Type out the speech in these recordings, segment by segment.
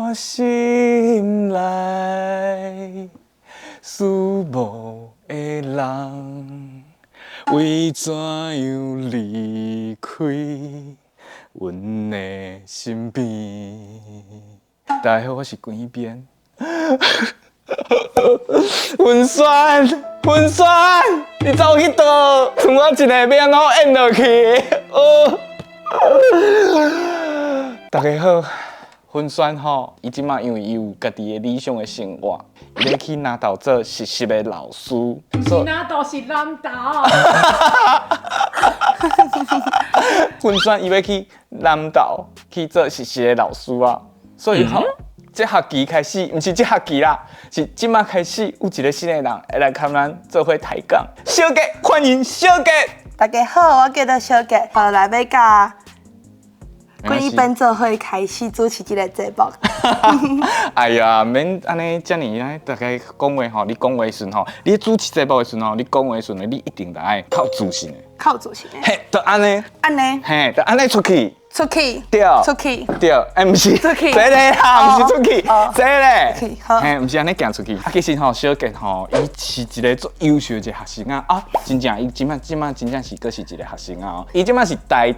我心内思慕的人，为怎样离开阮的身边？大家好，我是关边。文酸，你走去倒？剩我一个要安怎演落去？大家好，文酸吼，伊即马因为伊有家己的理想的生活，伊要去拿到做实习的老师。是拿到是南投。文酸伊要去南投去做实习的老师啊，所以吼。这学期开始，毋是这学期啦，是即马开始有一个新的人会来跟咱做伙抬杠。小杰，欢迎小杰。大家好，我叫做小杰，后来要甲关于本做伙开始主持这个节目。哎呀，免安尼遮尔大家讲话吼，你讲话顺吼，你主持节目的时吼，你讲话顺的，你一定得爱靠自信的。靠自信的。嘿，就安尼。安尼。嘿，就安尼出去。出去，对，出去，对，毋是出去，这个啦，毋是出去，这个，好，嘿，毋是安尼行出去。其实吼，小杰吼，伊是一个最优秀的一个学生啊，真正伊即摆真正是佫是一个学生啊伊即摆是台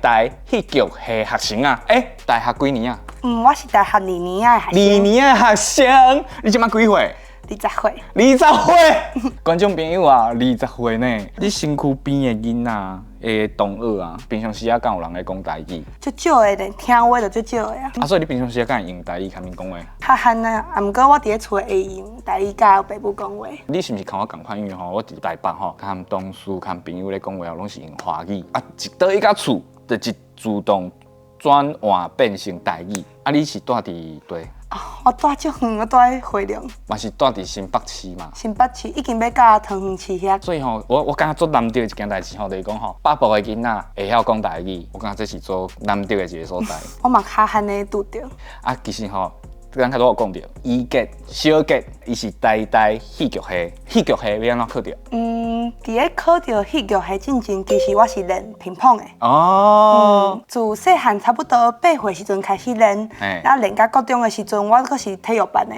戏剧系学生啊，大学几年啊？我是大学2年的学生。2年的学生，你即摆几岁？20岁。20岁，观众朋友啊，20岁呢，你身躯边的囡仔。同学啊，平常时啊，敢有人来讲台语？足少的咧，听话就足少的啊。所以你平常时啊，敢会用台语甲面讲话？较罕啊，毋过我伫咧厝会用台语甲爸母讲话。你是毋是跟我同款？因为吼，我伫台北吼，甲同事、甲朋友咧讲话，拢是用华语。一倒一到厝，就自动转换变成台语。你是住伫对？我住足远，我住喺惠良。嘛是住伫新北市嘛？新北市已经要到桃园市遐。所以吼，我感觉做难得的一件代志吼，就是讲吼，北部的囡仔会晓讲台语，我感觉这是做难得的一个所在。我嘛较罕的拄着。其实吼。刚才我有讲到，伊杰、小杰，伊是台戏剧系，戏剧系要安怎考着？伫咧考着戏剧系进前，其实我是练乒乓的。自细汉差不多8岁时阵开始练，然后练到高中的时阵，我阁是体育班的。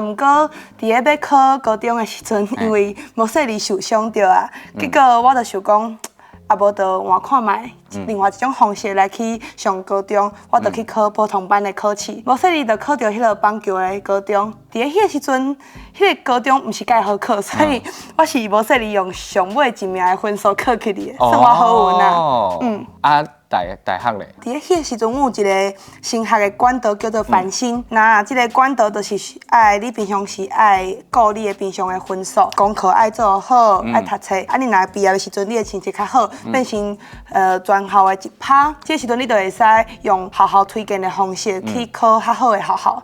毋过伫咧要考高中的时阵，因为无说离受伤着啊，结果我就想讲。啊，无就换看卖，另外一种方式来去上高中，我就去考普通班的考试。无说你就考到迄个棒球的高中。伫咧迄个时阵，迄个高中毋是介好考，所以我是无说你用上尾一名的分数考起嚟的，算我好运啊。大学咧？伫咧迄个时阵，我有一个升学的管道叫做繁星。那即个管道就是爱你平常时爱顾你的平常的分数，功课爱做好，爱读册。你若毕业的时阵，你的成绩较好，变成全校的1趴。这时阵你就会使用学校推荐的方式去考较好的学校。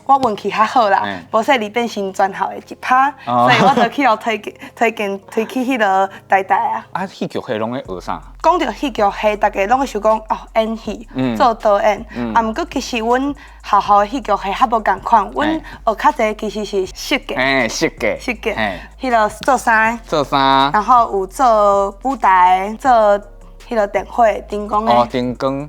我运气较好啦，无说你变成全校的1趴，所以我就去互推去迄个台啊。戏剧系拢咧学啥？讲到戏剧系，大家拢会想讲演戏，做导演。毋过其实阮学校的戏剧系较无共款，阮学较侪其实是设计。设计。迄个做衫。然后有做舞台，做迄个电火、灯光的。灯光。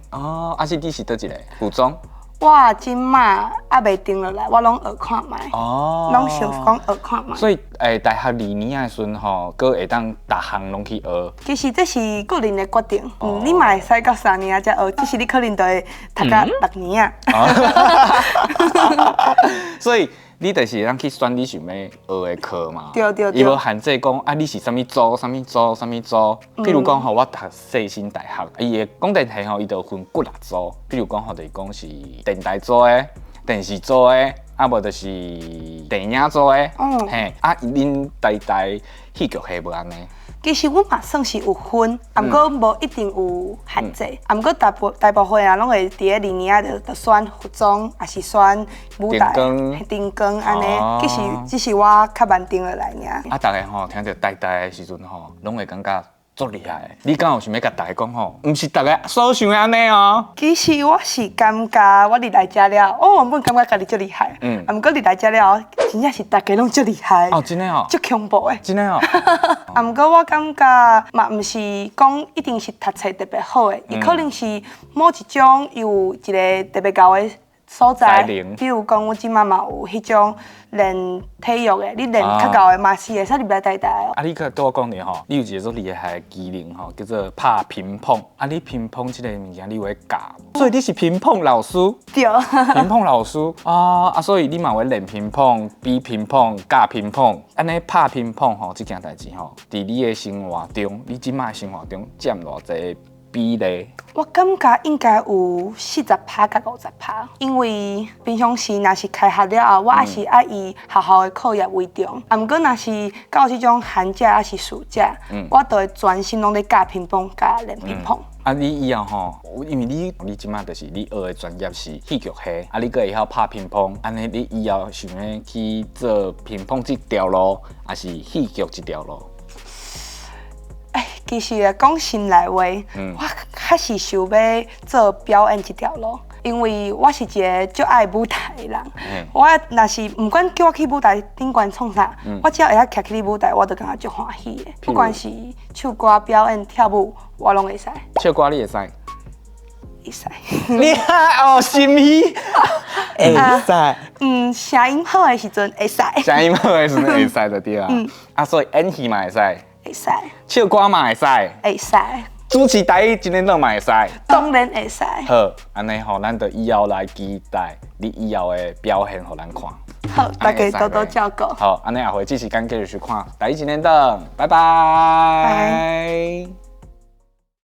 是你是倒一个服装？我即马还未定落来，我拢学看卖。拢想讲学看卖。所以大学2年的时阵吼，阁会当逐项拢去学。其实这是个人的决定，你嘛会使到3年才学，只是你可能就会读到6年啊。所以你就是咱去选你想要学的课嘛。对。伊无限制讲你是啥物组。比如讲吼，我读世新大学，伊的广电系吼，伊就分9组。比如讲吼，就是讲是电台组的、电视组的，无就是电影组的。恁台戏剧系无安尼？其实阮嘛算是有分，毋过无一定有限制。毋过大部分人拢会伫咧2年就选服装，也是选舞台、灯光安尼。其实只是我较慢定落来尔。大家吼听到台的时阵吼，拢会感觉足厉害的。你敢有想要甲大家讲吼？毋是大家所想的安尼哦。其实我是感觉我入来遮了，我原本感觉家己足厉害，毋过入来遮了，真正是大家拢足厉害。真的哦。足恐怖的。真的哦。毋过我感觉嘛，毋是讲一定是读册特别好的，伊可能是某一种有一个特别高的所在，比如讲，我即马嘛有迄种练体育的，你练较高的嘛是会使入来带带哦。啊，你可对我讲呢吼，你有一个足厉害的技能吼，叫做拍乒乓。啊，你乒乓这个物件你会教，所以你是乒乓老师。对。乒乓老师啊，所以你嘛会练乒乓、比乒乓、教乒乓，安尼拍乒乓吼，这件代志吼，伫你的生活中，你即马生活中占偌济比例？我感觉应该有40%甲50%，因为平常时若是开学了后，我也是爱以学校的课业为重。啊，毋过若是到这种寒假还是暑假，我都会专心拢咧教乒乓、教练乒乓。啊，你以后吼，因为你即马就是你学的专业是戏剧系，啊，你阁会晓拍乒乓，安尼你以后想要去做乒乓这条路，还是戏剧这条路？其实讲心内话，我较是想要做表演这条路，因为我是一个足爱舞台的人。我若是不管叫我去舞台顶悬创啥，我只要会晓徛去舞台，我就感觉足欢喜的。不管是唱歌、表演、跳舞，我拢会使。唱歌你会使？会使。你哦，心意会使。声音好的时阵会使。声音好的时阵会使就对啊。啊，所以演戏嘛会使。会使，唱歌嘛会使，会使，主持台语真的都嘛会使，当然会使。好，安尼吼，咱就以后来期待你以后的表现，互咱看。好，大家多多照顾。好，安尼下回继续跟继续去看台语真的，拜拜。拜。